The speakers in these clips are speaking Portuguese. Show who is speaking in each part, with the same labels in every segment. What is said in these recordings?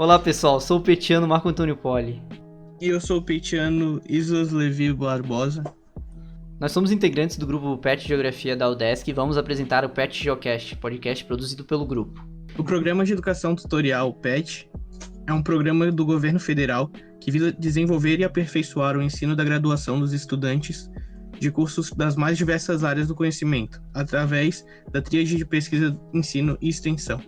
Speaker 1: Olá pessoal, sou o petiano Marco Antônio Poli.
Speaker 2: E eu sou o petiano Islas Levi Barbosa.
Speaker 1: Nós somos integrantes do grupo PET Geografia da UDESC e vamos apresentar o PET Geocast, podcast produzido pelo grupo.
Speaker 2: O Programa de Educação Tutorial PET é um programa do governo federal que visa desenvolver e aperfeiçoar o ensino da graduação dos estudantes de cursos das mais diversas áreas do conhecimento, através da tríade de pesquisa, ensino e extensão.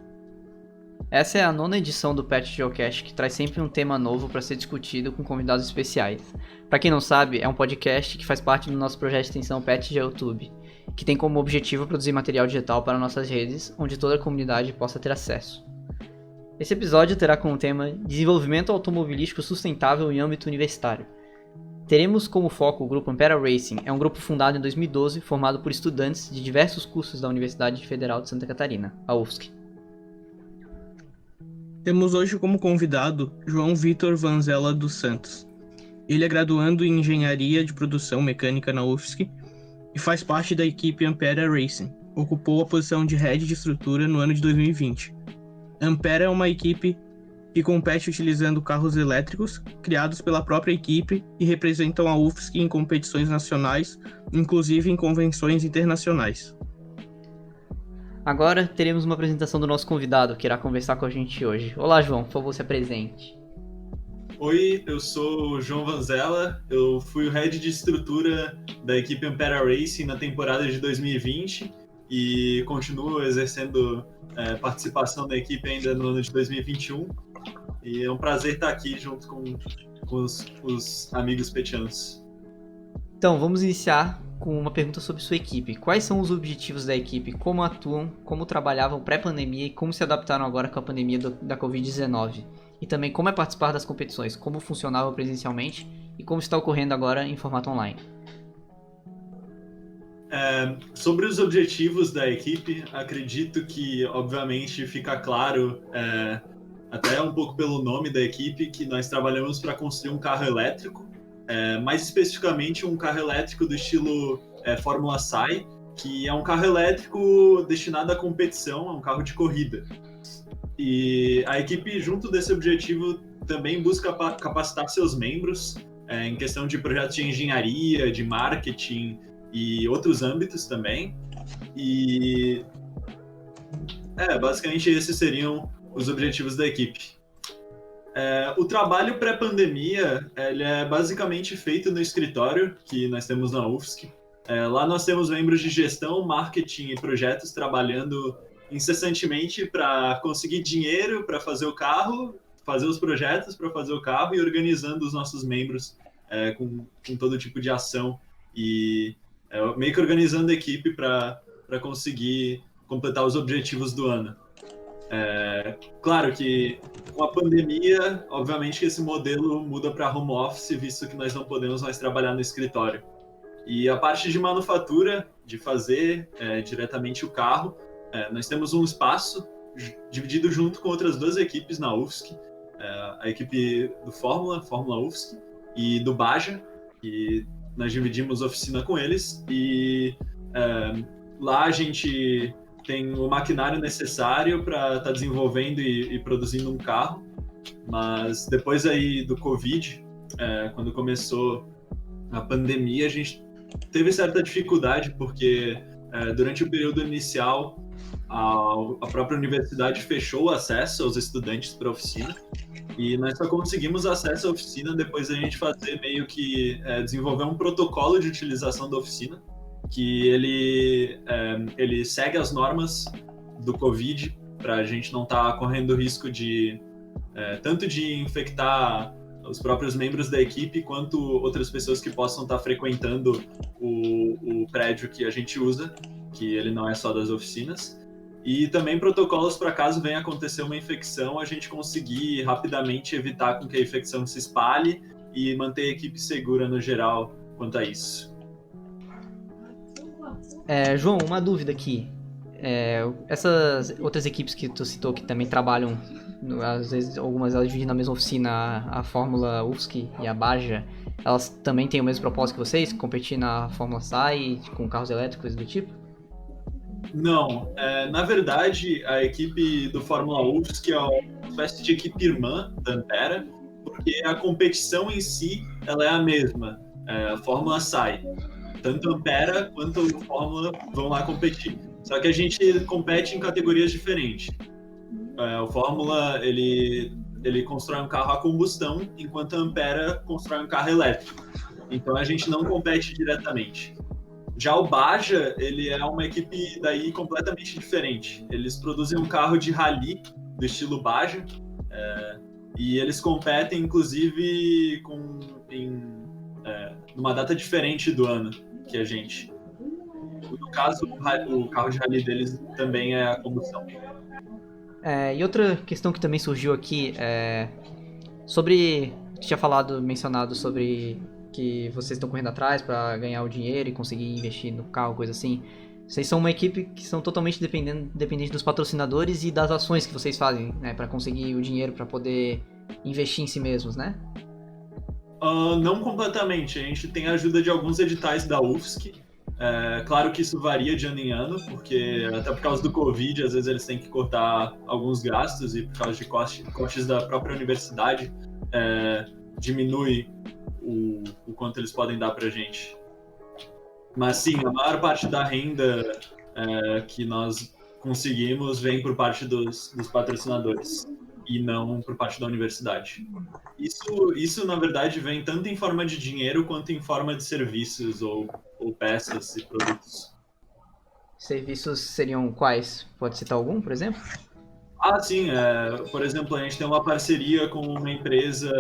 Speaker 1: Essa é a 9ª edição do PET Geocast, que traz sempre um tema novo para ser discutido com convidados especiais. Para quem não sabe, é um podcast que faz parte do nosso projeto de extensão PET YouTube, que tem como objetivo produzir material digital para nossas redes, onde toda a comunidade possa ter acesso. Esse episódio terá como tema Desenvolvimento Automobilístico Sustentável em âmbito universitário. Teremos como foco o grupo Ampera Racing, é um grupo fundado em 2012, formado por estudantes de diversos cursos da Universidade Federal de Santa Catarina, a UFSC.
Speaker 2: Temos hoje como convidado João Vitor Vanzella dos Santos. Ele é graduando em Engenharia de Produção Mecânica na UFSC e faz parte da equipe Ampera Racing. Ocupou a posição de Head de Estrutura no ano de 2020. A Ampera é uma equipe que compete utilizando carros elétricos criados pela própria equipe e representam a UFSC em competições nacionais, inclusive em convenções internacionais.
Speaker 1: Agora teremos uma apresentação do nosso convidado, que irá conversar com a gente hoje. Olá, João, por favor, se apresente.
Speaker 3: Oi, eu sou o João Vanzella, eu fui o Head de Estrutura da equipe Ampera Racing na temporada de 2020 e continuo exercendo participação da equipe ainda no ano de 2021. E é um prazer estar aqui junto com os amigos petianos.
Speaker 1: Então, vamos iniciar com uma pergunta sobre sua equipe. Quais são os objetivos da equipe? Como atuam? Como trabalhavam pré-pandemia? E como se adaptaram agora com a pandemia da Covid-19? E também como é participar das competições? Como funcionava presencialmente? E como está ocorrendo agora em formato online?
Speaker 3: Sobre os objetivos da equipe, acredito que, obviamente, fica claro, até um pouco pelo nome da equipe, que nós trabalhamos para construir um carro elétrico, mais especificamente um carro elétrico do estilo Fórmula SAI, que é um carro elétrico destinado à competição, é um carro de corrida. E a equipe, junto desse objetivo, também busca capacitar seus membros em questão de projetos de engenharia, de marketing e outros âmbitos também. E basicamente esses seriam os objetivos da equipe. O trabalho pré-pandemia ele é basicamente feito no escritório que nós temos na UFSC. Lá nós temos membros de gestão, marketing e projetos trabalhando incessantemente para conseguir dinheiro para fazer o carro, fazer os projetos para fazer o carro e organizando os nossos membros com todo tipo de ação e meio que organizando a equipe para conseguir completar os objetivos do ano. Claro que com a pandemia, obviamente que esse modelo muda para home office, visto que nós não podemos mais trabalhar no escritório. E a parte de manufatura, de fazer diretamente o carro, nós temos um espaço dividido junto com outras duas equipes na UFSC, a equipe do Fórmula UFSC, e do Baja, e nós dividimos oficina com eles, e lá a gente tem o maquinário necessário para estar desenvolvendo e produzindo um carro, mas depois aí do Covid, quando começou a pandemia, a gente teve certa dificuldade, porque durante o período inicial, a própria universidade fechou o acesso aos estudantes para a oficina, e nós só conseguimos acesso à oficina depois da gente fazer meio que desenvolver um protocolo de utilização da oficina, que ele segue as normas do Covid para a gente não estar correndo risco de tanto de infectar os próprios membros da equipe quanto outras pessoas que possam estar frequentando o prédio que a gente usa, que ele não é só das oficinas. E também protocolos para caso venha acontecer uma infecção, a gente conseguir rapidamente evitar com que a infecção se espalhe e manter a equipe segura no geral quanto a isso.
Speaker 1: João, uma dúvida aqui. Essas outras equipes que tu citou que também trabalham, às vezes algumas elas dividem na mesma oficina, a Fórmula UFSC e a Baja, elas também têm o mesmo propósito que vocês, competir na Fórmula SAI com carros elétricos do tipo?
Speaker 3: Não, na verdade a equipe do Fórmula UFSC espécie de equipe irmã da Ampera, porque a competição em si ela é a mesma. A Fórmula sai. Tanto a Ampera quanto a Fórmula vão lá competir. Só que a gente compete em categorias diferentes. O Fórmula, ele constrói um carro a combustão, enquanto a Ampera constrói um carro elétrico. Então a gente não compete diretamente. Já o Baja, ele é uma equipe daí completamente diferente. Eles produzem um carro de rally do estilo Baja, e eles competem, inclusive, numa data diferente do ano que a gente. No caso, o carro de rally deles também é a combustão.
Speaker 1: E outra questão que também surgiu aqui é sobre... Tinha mencionado sobre que vocês estão correndo atrás para ganhar o dinheiro e conseguir investir no carro, coisa assim. Vocês são uma equipe que são totalmente dependentes dos patrocinadores e das ações que vocês fazem, né, para conseguir o dinheiro para poder investir em si mesmos, né?
Speaker 3: Não completamente. A gente tem a ajuda de alguns editais da UFSC. Claro que isso varia de ano em ano, porque até por causa do Covid, às vezes eles têm que cortar alguns gastos e por causa de cortes da própria universidade, diminui o quanto eles podem dar pra gente. Mas sim, a maior parte da renda que nós conseguimos vem por parte dos patrocinadores e não por parte da universidade. Isso, na verdade, vem tanto em forma de dinheiro quanto em forma de serviços ou peças e produtos.
Speaker 1: Serviços seriam quais? Pode citar algum, por exemplo?
Speaker 3: Sim. Por exemplo, a gente tem uma parceria com uma empresa,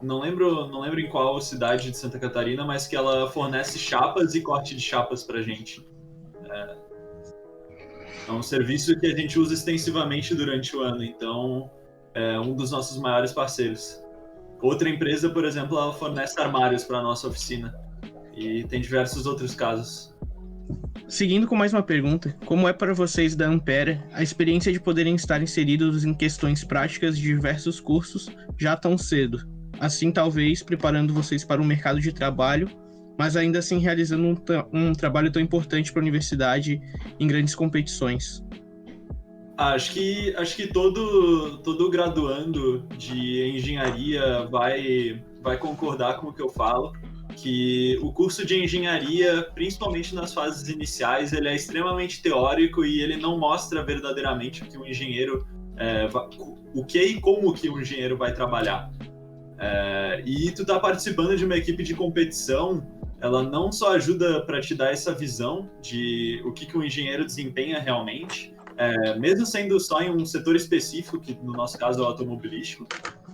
Speaker 3: não lembro em qual cidade de Santa Catarina, mas que ela fornece chapas e corte de chapas pra gente. É um serviço que a gente usa extensivamente durante o ano, então é um dos nossos maiores parceiros. Outra empresa, por exemplo, ela fornece armários para a nossa oficina e tem diversos outros casos.
Speaker 2: Seguindo com mais uma pergunta, como é para vocês da Ampera a experiência de poderem estar inseridos em questões práticas de diversos cursos já tão cedo? Assim, talvez preparando vocês para o mercado de trabalho, mas ainda assim realizando um trabalho tão importante para a universidade em grandes competições.
Speaker 3: Acho que todo graduando de engenharia vai concordar com o que eu falo, que o curso de engenharia, principalmente nas fases iniciais, ele é extremamente teórico e ele não mostra verdadeiramente o que um engenheiro, o que e como que um engenheiro vai trabalhar. E tu tá participando de uma equipe de competição, ela não só ajuda para te dar essa visão de o que um engenheiro desempenha realmente, mesmo sendo só em um setor específico, que no nosso caso é o automobilístico,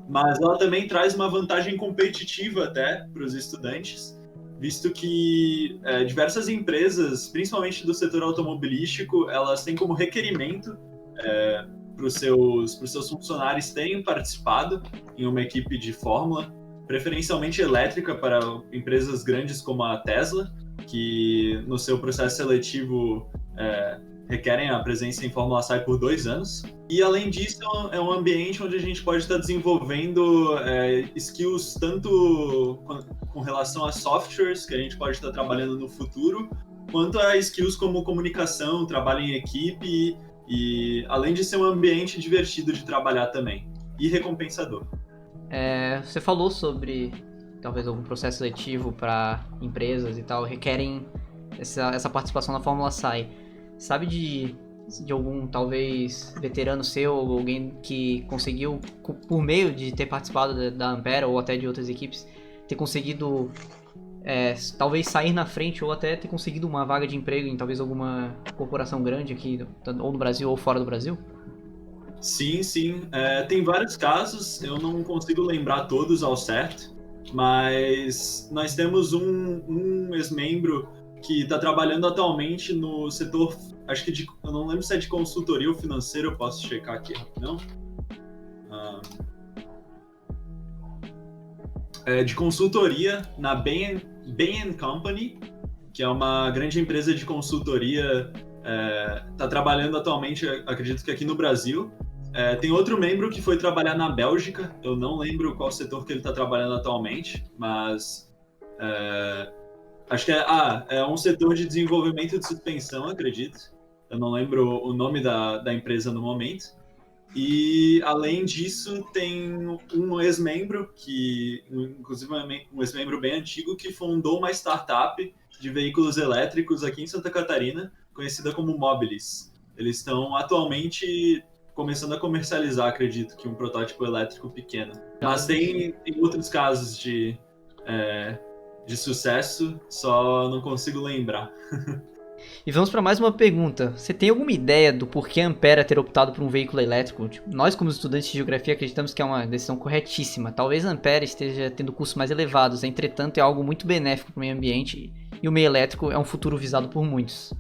Speaker 3: mas ela também traz uma vantagem competitiva até para os estudantes, visto que diversas empresas, principalmente do setor automobilístico, elas têm como requerimento para os seus funcionários terem participado em uma equipe de Fórmula, preferencialmente elétrica para empresas grandes como a Tesla, que no seu processo seletivo requerem a presença em Fórmula SAI por 2 anos. E, além disso, é um ambiente onde a gente pode estar desenvolvendo skills tanto com relação a softwares que a gente pode estar trabalhando no futuro, quanto a skills como comunicação, trabalho em equipe, e além de ser um ambiente divertido de trabalhar também, e recompensador.
Speaker 1: Você falou sobre talvez algum processo seletivo para empresas e tal, requerem essa participação na Fórmula SAI. Sabe de algum, talvez, veterano seu, ou alguém que conseguiu, por meio de ter participado da Ampera ou até de outras equipes, ter conseguido talvez sair na frente ou até ter conseguido uma vaga de emprego em talvez alguma corporação grande aqui, ou no Brasil ou fora do Brasil?
Speaker 3: Sim. Tem vários casos, eu não consigo lembrar todos ao certo, mas nós temos um ex-membro que está trabalhando atualmente no setor, acho que eu não lembro se é de consultoria ou financeiro, eu posso checar aqui rapidão. De consultoria na Bain Company, que é uma grande empresa de consultoria, está trabalhando atualmente, acredito que aqui no Brasil. Tem outro membro que foi trabalhar na Bélgica, eu não lembro qual setor que ele está trabalhando atualmente, mas acho que é um setor de desenvolvimento de suspensão, acredito. Eu não lembro o nome da empresa no momento. E, além disso, tem um ex-membro, inclusive um ex-membro bem antigo, que fundou uma startup de veículos elétricos aqui em Santa Catarina, conhecida como Mobilis. Eles estão atualmente começando a comercializar, acredito, que um protótipo elétrico pequeno. Mas tem outros casos de sucesso, só não consigo lembrar.
Speaker 1: E vamos para mais uma pergunta. Você tem alguma ideia do porquê a Ampera ter optado por um veículo elétrico? Tipo, nós, como estudantes de geografia, acreditamos que é uma decisão corretíssima. Talvez a Ampera esteja tendo custos mais elevados, entretanto é algo muito benéfico para o meio ambiente e o meio elétrico é um futuro visado por muitos.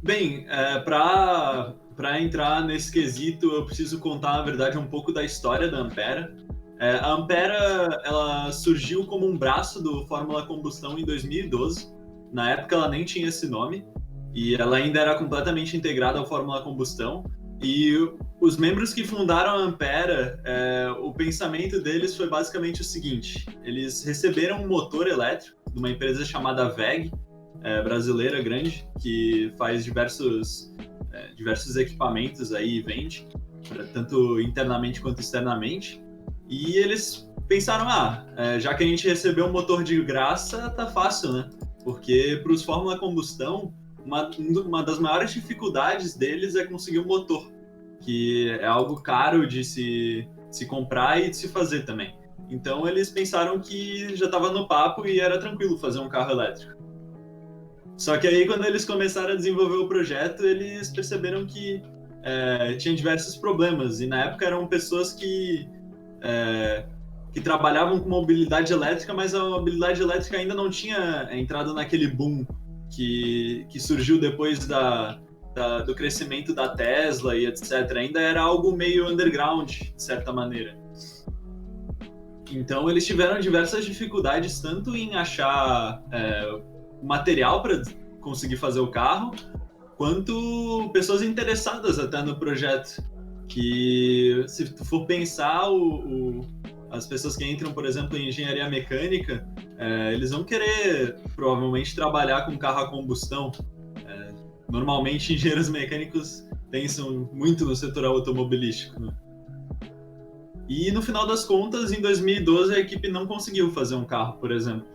Speaker 3: Bem, para entrar nesse quesito, eu preciso contar, na verdade, um pouco da história da Ampera. A Ampera, ela surgiu como um braço do Fórmula Combustão em 2012. Na época, ela nem tinha esse nome. E ela ainda era completamente integrada ao Fórmula Combustão. E os membros que fundaram a Ampera, o pensamento deles foi basicamente o seguinte: eles receberam um motor elétrico de uma empresa chamada WEG, brasileira grande, que faz diversos equipamentos aí e vende, tanto internamente quanto externamente. E eles pensaram, já que a gente recebeu um motor de graça, tá fácil, né? Porque para os Fórmula Combustão, uma das maiores dificuldades deles é conseguir um motor, que é algo caro de se comprar e de se fazer também. Então eles pensaram que já estava no papo e era tranquilo fazer um carro elétrico. Só que aí, quando eles começaram a desenvolver o projeto, eles perceberam que tinha diversos problemas. E na época eram pessoas que trabalhavam com mobilidade elétrica, mas a mobilidade elétrica ainda não tinha entrado naquele boom que surgiu depois do crescimento da Tesla e etc. Ainda era algo meio underground, de certa maneira. Então eles tiveram diversas dificuldades, tanto em achar material para conseguir fazer o carro, quanto pessoas interessadas até no projeto. Que, se tu for pensar, as pessoas que entram, por exemplo, em engenharia mecânica, eles vão querer, provavelmente, trabalhar com carro a combustão. Normalmente, engenheiros mecânicos pensam muito no setor automobilístico, né? E, no final das contas, em 2012, a equipe não conseguiu fazer um carro, por exemplo.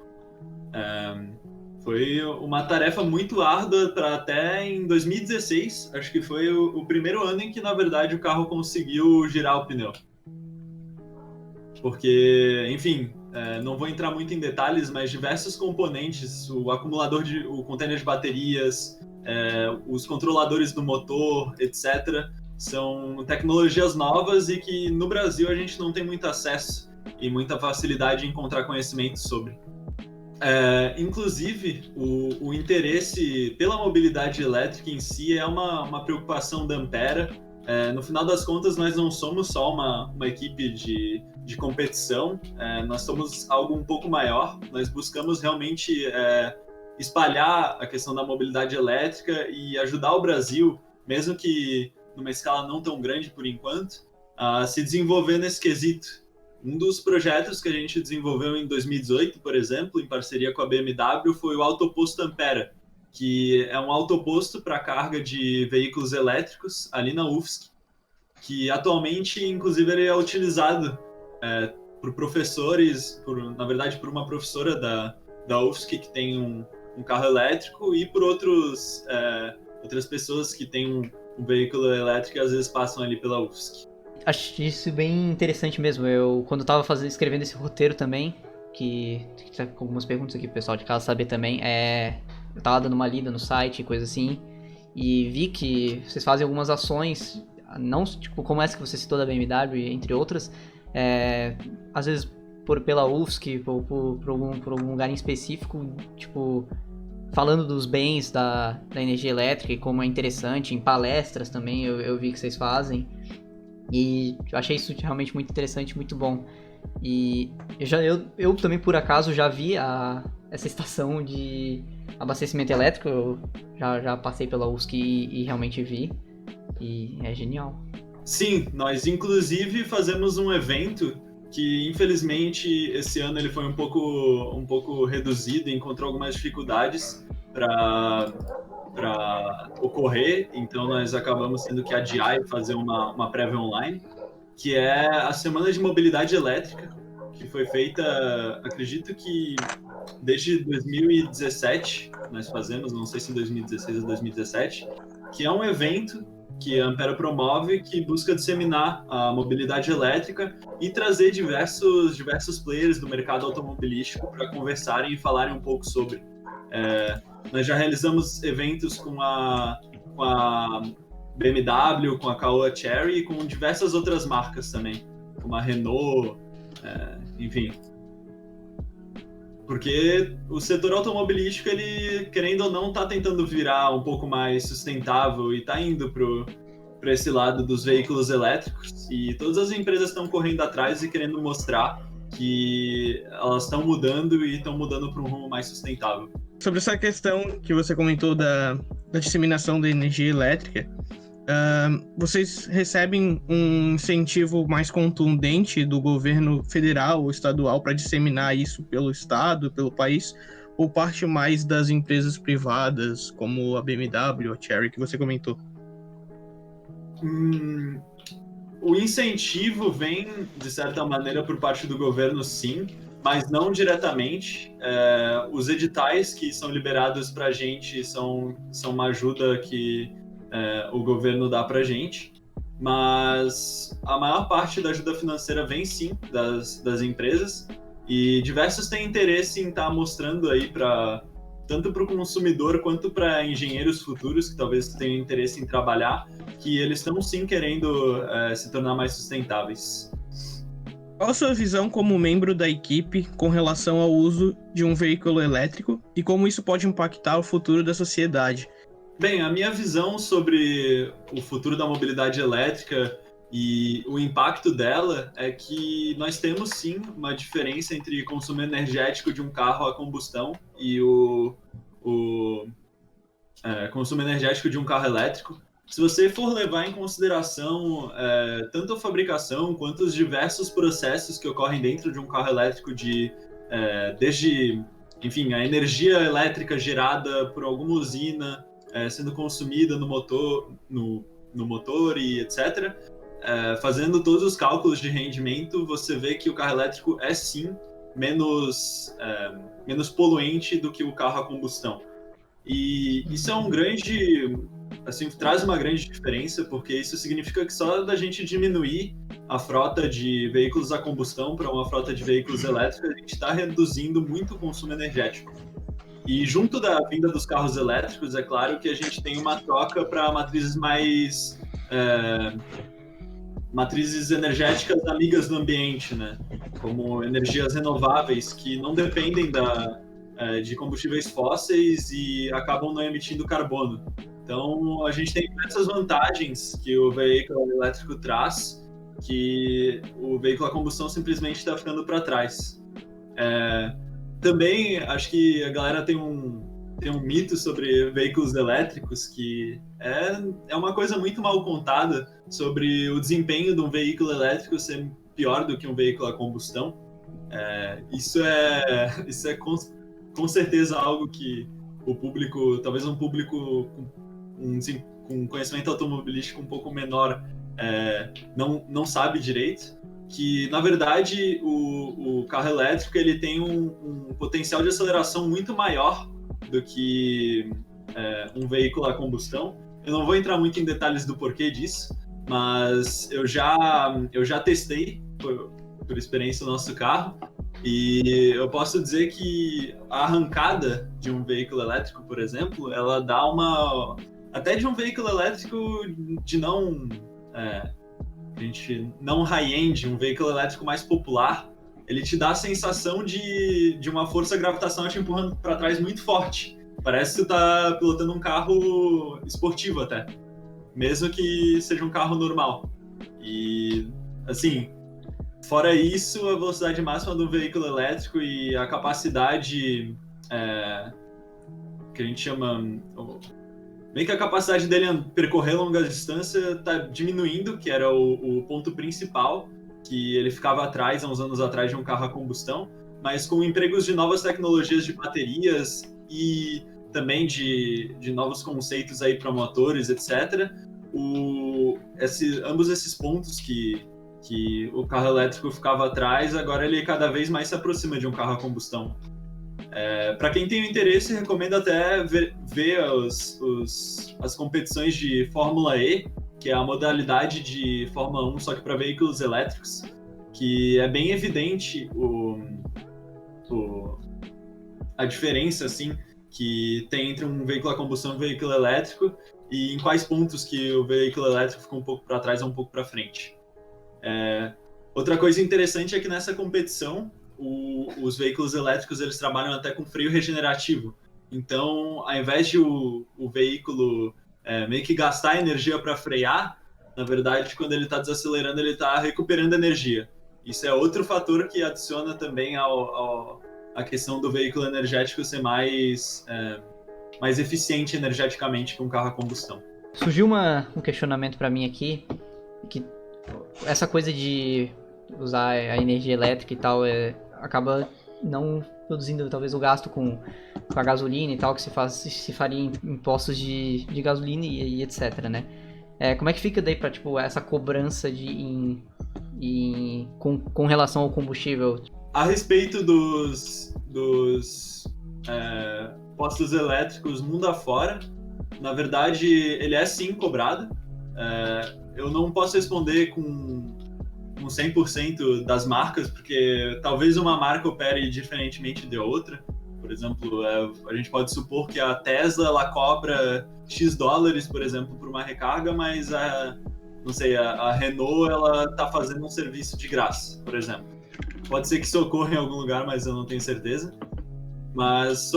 Speaker 3: Foi uma tarefa muito árdua para até em 2016, acho que foi o primeiro ano em que, na verdade, o carro conseguiu girar o pneu. Porque, enfim, não vou entrar muito em detalhes, mas diversos componentes, o container de baterias, os controladores do motor, etc., são tecnologias novas e que no Brasil a gente não tem muito acesso e muita facilidade em encontrar conhecimento sobre. Inclusive, o interesse pela mobilidade elétrica em si é uma preocupação da Ampera. No final das contas, nós não somos só uma equipe de competição, nós somos algo um pouco maior. Nós buscamos realmente espalhar a questão da mobilidade elétrica e ajudar o Brasil, mesmo que numa escala não tão grande por enquanto, a se desenvolver nesse quesito. Um dos projetos que a gente desenvolveu em 2018, por exemplo, em parceria com a BMW, foi o Autoposto Ampera, que é um autoposto para carga de veículos elétricos ali na UFSC, que atualmente, inclusive, ele é utilizado por professores, na verdade, por uma professora da UFSC que tem um carro elétrico e por outras pessoas que têm um veículo elétrico e às vezes passam ali pela UFSC.
Speaker 1: Acho isso bem interessante mesmo. Eu, quando eu tava escrevendo esse roteiro também, que tá com algumas perguntas aqui pro pessoal de casa saber também, eu tava dando uma lida no site e coisa assim, e vi que vocês fazem algumas ações, não tipo como essa que você citou da BMW, entre outras, às vezes pela UFSC, por algum lugar em específico, tipo, falando dos bens da energia elétrica e como é interessante, em palestras também eu vi que vocês fazem. E eu achei isso realmente muito interessante, muito bom. E eu também, por acaso, já vi essa estação de abastecimento elétrico. Eu já passei pela UFSC e realmente vi. E é genial.
Speaker 3: Sim, nós inclusive fazemos um evento que, infelizmente, esse ano ele foi um pouco reduzido e encontrou algumas dificuldades para para ocorrer, então nós acabamos tendo que adiar e fazer uma prévia online, que é a Semana de Mobilidade Elétrica, que foi feita, acredito que desde 2017, nós fazemos, não sei se em 2016 ou 2017, que é um evento que a Ampera promove, que busca disseminar a mobilidade elétrica e trazer diversos players do mercado automobilístico para conversarem e falarem um pouco sobre. Nós já realizamos eventos com a BMW, com a Caoa Chery e com diversas outras marcas também, como a Renault, enfim. Porque o setor automobilístico, ele, querendo ou não, está tentando virar um pouco mais sustentável e está indo para esse lado dos veículos elétricos, e todas as empresas estão correndo atrás e querendo mostrar que elas estão mudando e estão mudando para um rumo mais sustentável.
Speaker 2: Sobre essa questão que você comentou da disseminação da energia elétrica, vocês recebem um incentivo mais contundente do governo federal ou estadual para disseminar isso pelo estado, pelo país, ou parte mais das empresas privadas, como a BMW, a Chery, que você comentou?
Speaker 3: O incentivo vem, de certa maneira, por parte do governo, sim, mas não diretamente. Os editais que são liberados para a gente são uma ajuda que o governo dá para a gente, mas a maior parte da ajuda financeira vem sim das empresas, e diversos têm interesse em estar mostrando aí tanto para o consumidor quanto para engenheiros futuros que talvez tenham interesse em trabalhar, que eles estão sim querendo se tornar mais sustentáveis.
Speaker 2: Qual a sua visão como membro da equipe com relação ao uso de um veículo elétrico e como isso pode impactar o futuro da sociedade?
Speaker 3: Bem, a minha visão sobre o futuro da mobilidade elétrica e o impacto dela é que nós temos sim uma diferença entre consumo energético de um carro a combustão e o consumo energético de um carro elétrico. Se você for levar em consideração tanto a fabricação quanto os diversos processos que ocorrem dentro de um carro elétrico, desde, enfim, a energia elétrica gerada por alguma usina sendo consumida no motor e etc., fazendo todos os cálculos de rendimento, você vê que o carro elétrico é sim menos poluente do que o carro a combustão. E isso é traz uma grande diferença, porque isso significa que só da gente diminuir a frota de veículos a combustão para uma frota de veículos elétricos, a gente está reduzindo muito o consumo energético. E junto da vinda dos carros elétricos, é claro que a gente tem uma troca para matrizes matrizes energéticas amigas do ambiente, né? Como energias renováveis que não dependem de combustíveis fósseis e acabam não emitindo carbono. Então, a gente tem diversas vantagens que o veículo elétrico traz, que o veículo a combustão simplesmente está ficando para trás. Também, acho que a galera tem um mito sobre veículos elétricos, que é uma coisa muito mal contada sobre o desempenho de um veículo elétrico ser pior do que um veículo a combustão. Isso é com certeza algo que o público, talvez um público com conhecimento automobilístico um pouco menor, não sabe direito, que na verdade o carro elétrico ele tem um potencial de aceleração muito maior do que um veículo a combustão. Eu não vou entrar muito em detalhes do porquê disso, mas eu já testei por experiência o nosso carro, e eu posso dizer que a arrancada de um veículo elétrico, por exemplo, ela dá até de um veículo elétrico de não high-end, um veículo elétrico mais popular, ele te dá a sensação de uma força gravitacional te empurrando para trás muito forte. Parece que tu tá pilotando um carro esportivo até, mesmo que seja um carro normal. E, assim, fora isso, a velocidade máxima do veículo elétrico e a capacidade que a gente chama... Bem que a capacidade dele percorrer longa distância está diminuindo, que era o ponto principal, que ele ficava atrás, há uns anos atrás, de um carro a combustão, mas com empregos de novas tecnologias de baterias e também de novos conceitos aí para motores, etc. Ambos esses pontos que o carro elétrico ficava atrás, agora ele cada vez mais se aproxima de um carro a combustão. Para quem tem interesse, recomendo até ver as competições de Fórmula E, que é a modalidade de Fórmula 1, só que para veículos elétricos, que é bem evidente a diferença assim, que tem entre um veículo a combustão e um veículo elétrico, e em quais pontos que o veículo elétrico fica um pouco para trás ou um pouco para frente. Outra coisa interessante é que nessa competição, os veículos elétricos eles trabalham até com freio regenerativo. Então, ao invés de o veículo meio que gastar energia para frear, na verdade, quando ele está desacelerando, ele está recuperando energia. Isso é outro fator que adiciona também a questão do veículo energético ser mais eficiente energeticamente que um carro a combustão.
Speaker 1: Surgiu um questionamento para mim aqui, que essa coisa de usar a energia elétrica e tal acaba não produzindo talvez o gasto com a gasolina e tal, que se faria em postos de gasolina e etc, né? Como é que fica daí para tipo, essa cobrança com relação ao combustível?
Speaker 3: A respeito dos postos elétricos mundo afora, na verdade, ele é sim cobrado. Eu não posso responder com 100% das marcas, porque talvez uma marca opere diferentemente de outra. Por exemplo, a gente pode supor que a Tesla ela cobra X dólares, por exemplo, por uma recarga, mas a Renault ela está fazendo um serviço de graça, por exemplo. Pode ser que isso ocorra em algum lugar, mas eu não tenho certeza. Mas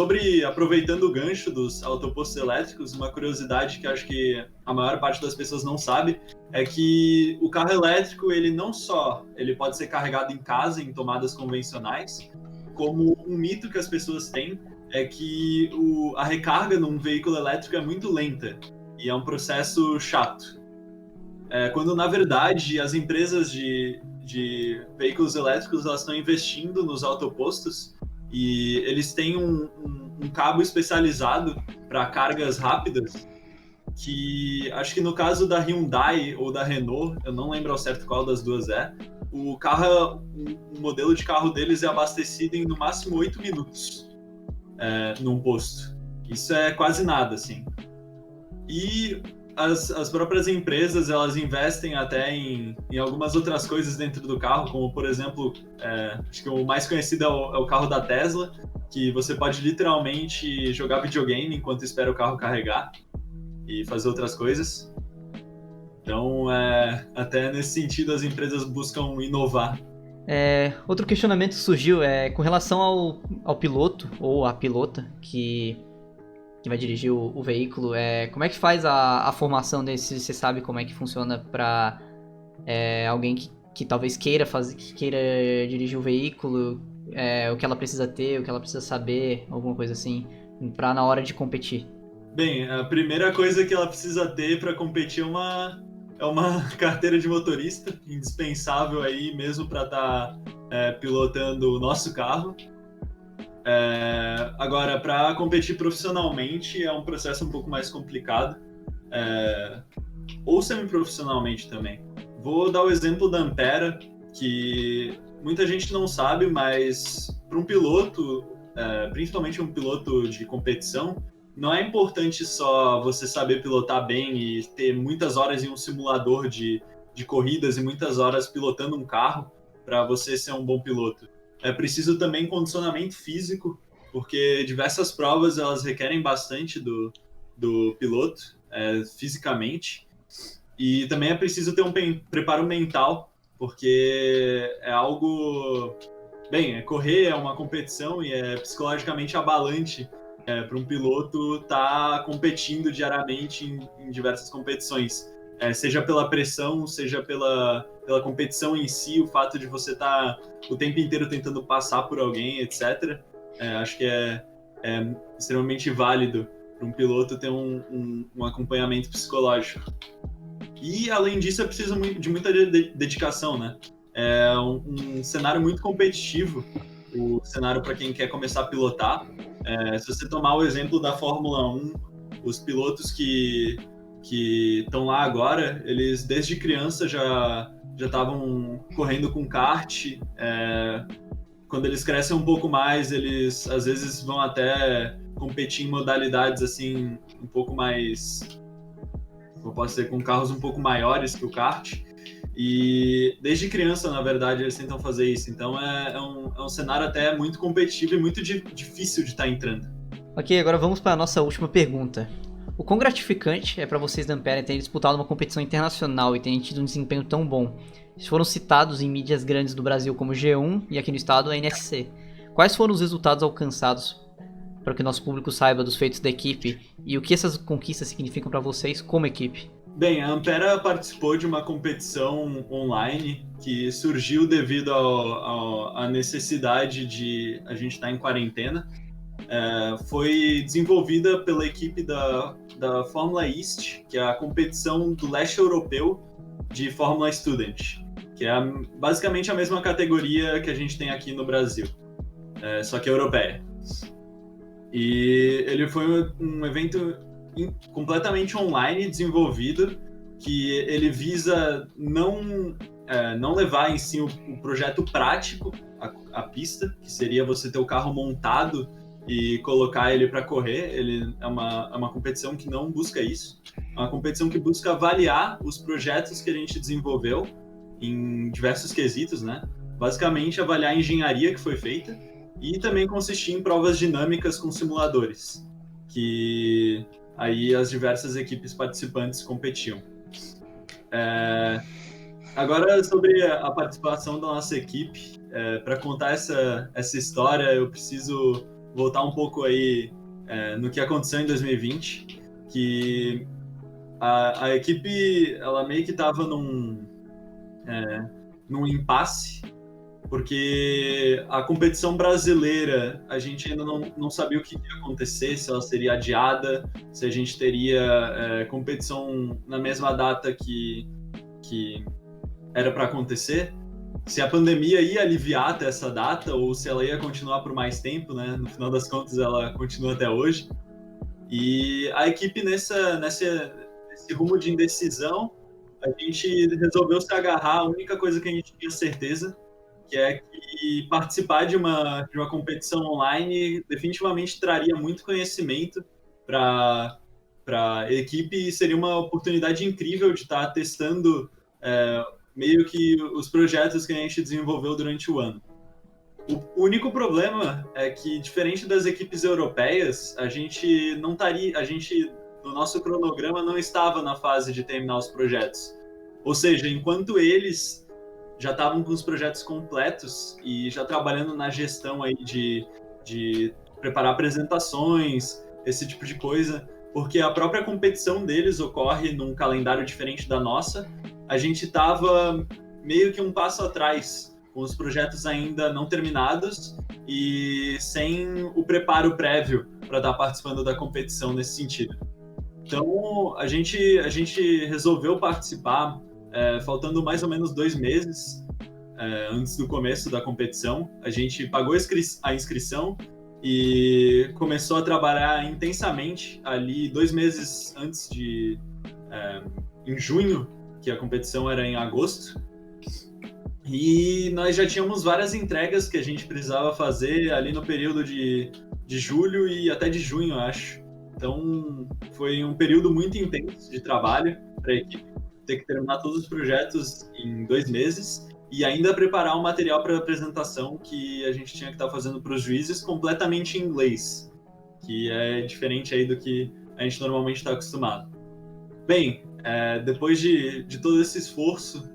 Speaker 3: aproveitando o gancho dos autopostos elétricos, uma curiosidade que acho que a maior parte das pessoas não sabe é que o carro elétrico, ele não só pode ser carregado em casa, em tomadas convencionais, como um mito que as pessoas têm é que a recarga num veículo elétrico é muito lenta e é um processo chato. Quando, na verdade, as empresas de veículos elétricos elas estão investindo nos autopostos e eles têm um cabo especializado para cargas rápidas, que acho que no caso da Hyundai ou da Renault, eu não lembro ao certo qual das duas o modelo de carro deles é abastecido em no máximo 8 minutos num posto. Isso é quase nada, assim. E as próprias empresas, elas investem até em algumas outras coisas dentro do carro, como, por exemplo, acho que o mais conhecido é o carro da Tesla, que você pode literalmente jogar videogame enquanto espera o carro carregar e fazer outras coisas. Então, até nesse sentido, as empresas buscam inovar.
Speaker 1: Outro questionamento surgiu com relação ao piloto, ou a pilota, que vai dirigir o veículo. Como é que faz a formação desse? Você sabe como é que funciona para alguém que talvez queira dirigir o veículo, o que ela precisa ter, o que ela precisa saber, alguma coisa assim, para na hora de competir?
Speaker 3: Bem, a primeira coisa que ela precisa ter para competir é uma carteira de motorista, indispensável aí mesmo para estar pilotando o nosso carro. Agora, para competir profissionalmente é um processo um pouco mais complicado, ou semi-profissionalmente também. Vou dar o exemplo da Ampera, que muita gente não sabe, mas para um piloto, principalmente um piloto de competição, não é importante só você saber pilotar bem e ter muitas horas em um simulador de corridas e muitas horas pilotando um carro para você ser um bom piloto. É preciso também condicionamento físico, porque diversas provas elas requerem bastante do piloto fisicamente, e também é preciso ter um preparo mental, porque é algo... Bem, correr é uma competição e é psicologicamente abalante para um piloto estar competindo diariamente em diversas competições. Seja pela pressão, seja pela competição em si, o fato de você estar o tempo inteiro tentando passar por alguém, etc. Acho que é extremamente válido para um piloto ter um acompanhamento psicológico. E, além disso, é preciso de muita dedicação, né? É um cenário muito competitivo, o cenário para quem quer começar a pilotar. Se você tomar o exemplo da Fórmula 1, os pilotos que estão lá agora, eles desde criança já estavam correndo com kart. Quando eles crescem um pouco mais, eles às vezes vão até competir em modalidades assim um pouco mais, eu posso dizer, com carros um pouco maiores que o kart. E desde criança, na verdade, eles tentam fazer isso. Então é um cenário até muito competitivo e muito difícil de estar entrando.
Speaker 1: Ok, agora vamos para a nossa última pergunta. O quão gratificante é para vocês da Ampere terem disputado uma competição internacional e terem tido um desempenho tão bom? Eles foram citados em mídias grandes do Brasil como G1 e aqui no estado a NSC. Quais foram os resultados alcançados para que o nosso público saiba dos feitos da equipe e o que essas conquistas significam para vocês como equipe?
Speaker 3: Bem, a Ampera participou de uma competição online que surgiu devido à necessidade de a gente estar em quarentena. Foi desenvolvida pela equipe da Fórmula East, que é a competição do leste europeu de Fórmula Student, que é basicamente a mesma categoria que a gente tem aqui no Brasil, só que europeia. E ele foi um evento completamente online desenvolvido, que ele visa não levar em si o projeto prático à pista, que seria você ter o carro montado e colocar ele para correr. Ele é uma competição que não busca isso. É uma competição que busca avaliar os projetos que a gente desenvolveu em diversos quesitos, né? Basicamente, avaliar a engenharia que foi feita e também consistir em provas dinâmicas com simuladores, que aí as diversas equipes participantes competiam. Agora, sobre a participação da nossa equipe, para contar essa história, eu preciso voltar um pouco aí no que aconteceu em 2020, que a equipe ela meio que estava num impasse, porque a competição brasileira, a gente ainda não sabia o que ia acontecer, se ela seria adiada, se a gente teria competição na mesma data que era para acontecer, se a pandemia ia aliviar até essa data ou se ela ia continuar por mais tempo, né? No final das contas, ela continua até hoje. E a equipe nesse rumo de indecisão, a gente resolveu se agarrar à única coisa que a gente tinha certeza, que é que participar de uma competição online definitivamente traria muito conhecimento para a equipe e seria uma oportunidade incrível de estar testando meio que os projetos que a gente desenvolveu durante o ano. O único problema é que, diferente das equipes europeias, a gente no nosso cronograma não estava na fase de terminar os projetos. Ou seja, enquanto eles já estavam com os projetos completos e já trabalhando na gestão aí de preparar apresentações, esse tipo de coisa, porque a própria competição deles ocorre num calendário diferente da nossa, a gente estava meio que um passo atrás, com os projetos ainda não terminados e sem o preparo prévio para estar participando da competição nesse sentido. Então, a gente resolveu participar faltando mais ou menos 2 meses antes do começo da competição. A gente pagou a inscrição e começou a trabalhar intensamente ali 2 meses antes em junho, que a competição era em agosto. E nós já tínhamos várias entregas que a gente precisava fazer ali no período de julho e até de junho, acho. Então, foi um período muito intenso de trabalho para a equipe ter que terminar todos os projetos em 2 meses e ainda preparar um material para apresentação que a gente tinha que estar fazendo para os juízes completamente em inglês, que é diferente aí do que a gente normalmente está acostumado. Bem, depois de todo esse esforço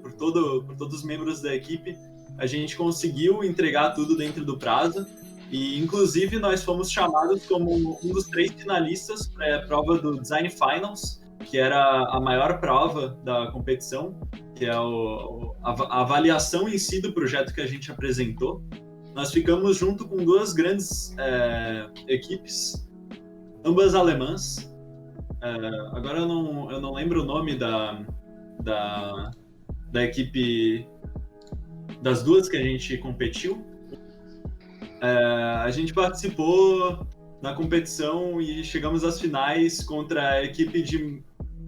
Speaker 3: por todos os membros da equipe, a gente conseguiu entregar tudo dentro do prazo e, inclusive, nós fomos chamados como um dos 3 finalistas para a prova do Design Finals, que era a maior prova da competição, que é a avaliação em si do projeto que a gente apresentou. Nós ficamos junto com 2 grandes equipes, ambas alemãs. Agora eu não lembro o nome da equipe das 2 que a gente competiu. A gente participou na competição e chegamos às finais contra a equipe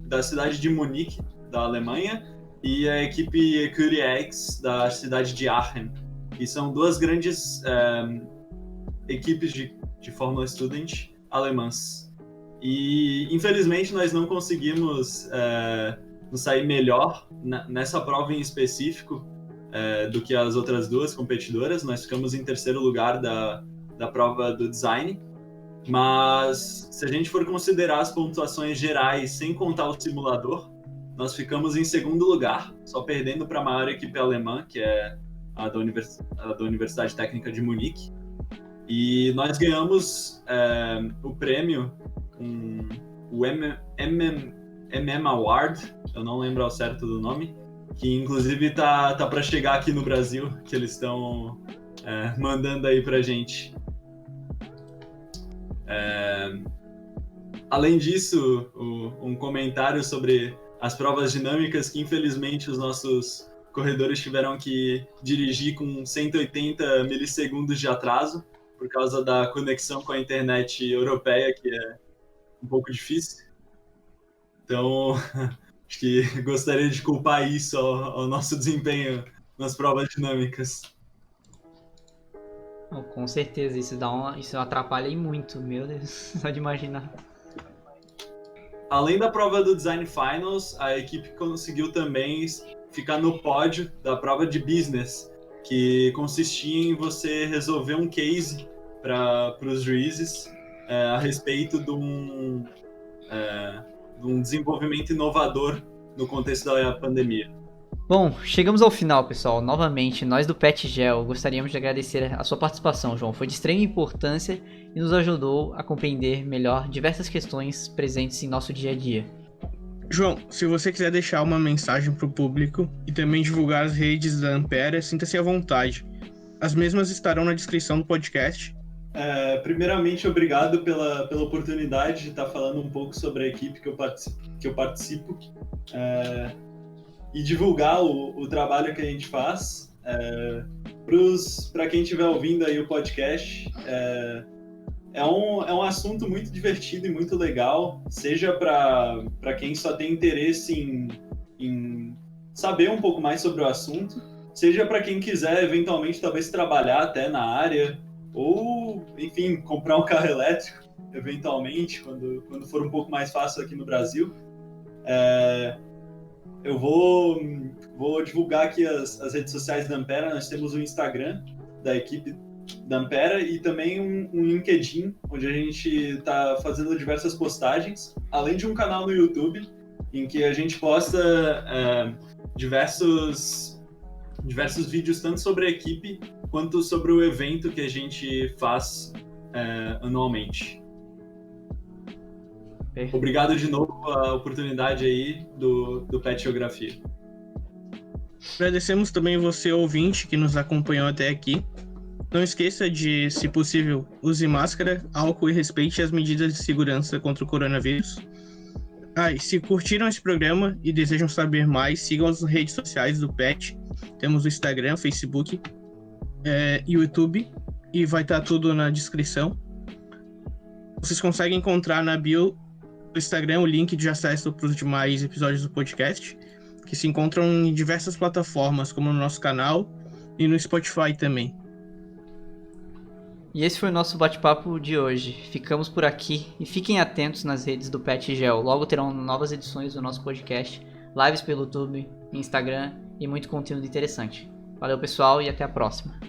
Speaker 3: da cidade de Munique, da Alemanha, e a equipe Curie-X, da cidade de Aachen. E são duas grandes equipes de Fórmula Student alemãs. E, infelizmente, nós não conseguimos nos sair melhor nessa prova em específico do que as outras duas competidoras. Nós ficamos em terceiro lugar da prova do design. Mas, se a gente for considerar as pontuações gerais sem contar o simulador, nós ficamos em segundo lugar, só perdendo para a maior equipe alemã, que é a da Universidade Técnica de Munique. E nós ganhamos o prêmio, o MM Award, eu não lembro ao certo do nome, que inclusive tá para chegar aqui no Brasil, que eles estão mandando aí pra gente. Além disso, um comentário sobre as provas dinâmicas, que infelizmente os nossos corredores tiveram que dirigir com 180 milissegundos de atraso, por causa da conexão com a internet europeia, que é um pouco difícil. Então, acho que gostaria de culpar isso ao nosso desempenho nas provas dinâmicas.
Speaker 1: Com certeza, isso atrapalha muito, meu Deus, só de imaginar.
Speaker 3: Além da prova do Design Finals, a equipe conseguiu também ficar no pódio da prova de Business, que consistia em você resolver um case para os juízes a respeito de um desenvolvimento inovador no contexto da pandemia.
Speaker 1: Bom, chegamos ao final, pessoal. Novamente, nós do PetGel gostaríamos de agradecer a sua participação, João. Foi de extrema importância e nos ajudou a compreender melhor diversas questões presentes em nosso dia a dia.
Speaker 2: João, se você quiser deixar uma mensagem para o público e também divulgar as redes da Ampera, sinta-se à vontade. As mesmas estarão na descrição do podcast.
Speaker 3: Primeiramente, obrigado pela oportunidade de estar falando um pouco sobre a equipe que eu participo e divulgar o trabalho que a gente faz. Para quem estiver ouvindo aí o podcast, é um assunto muito divertido e muito legal, seja para quem só tem interesse em saber um pouco mais sobre o assunto, seja para quem quiser eventualmente talvez trabalhar até na área, ou, enfim, comprar um carro elétrico, eventualmente, quando for um pouco mais fácil aqui no Brasil. Eu vou divulgar aqui as redes sociais da Ampera. Nós temos o Instagram da equipe da Ampera e também um LinkedIn, onde a gente está fazendo diversas postagens, além de um canal no YouTube, em que a gente posta diversos vídeos, tanto sobre a equipe, quanto sobre o evento que a gente faz anualmente. Obrigado de novo pela oportunidade aí do Pet Geografia.
Speaker 2: Agradecemos também você, ouvinte, que nos acompanhou até aqui. Não esqueça de, se possível, use máscara, álcool e respeite as medidas de segurança contra o coronavírus. E se curtiram esse programa e desejam saber mais, sigam as redes sociais do PET. Temos o Instagram, o Facebook e o YouTube, e vai estar tudo na descrição. Vocês conseguem encontrar na bio do Instagram o link de acesso para os demais episódios do podcast, que se encontram em diversas plataformas, como no nosso canal e no Spotify também.
Speaker 1: E esse foi o nosso bate-papo de hoje. Ficamos por aqui e fiquem atentos nas redes do PetGel. Logo terão novas edições do nosso podcast, lives pelo YouTube, Instagram e muito conteúdo interessante. Valeu, pessoal, e até a próxima.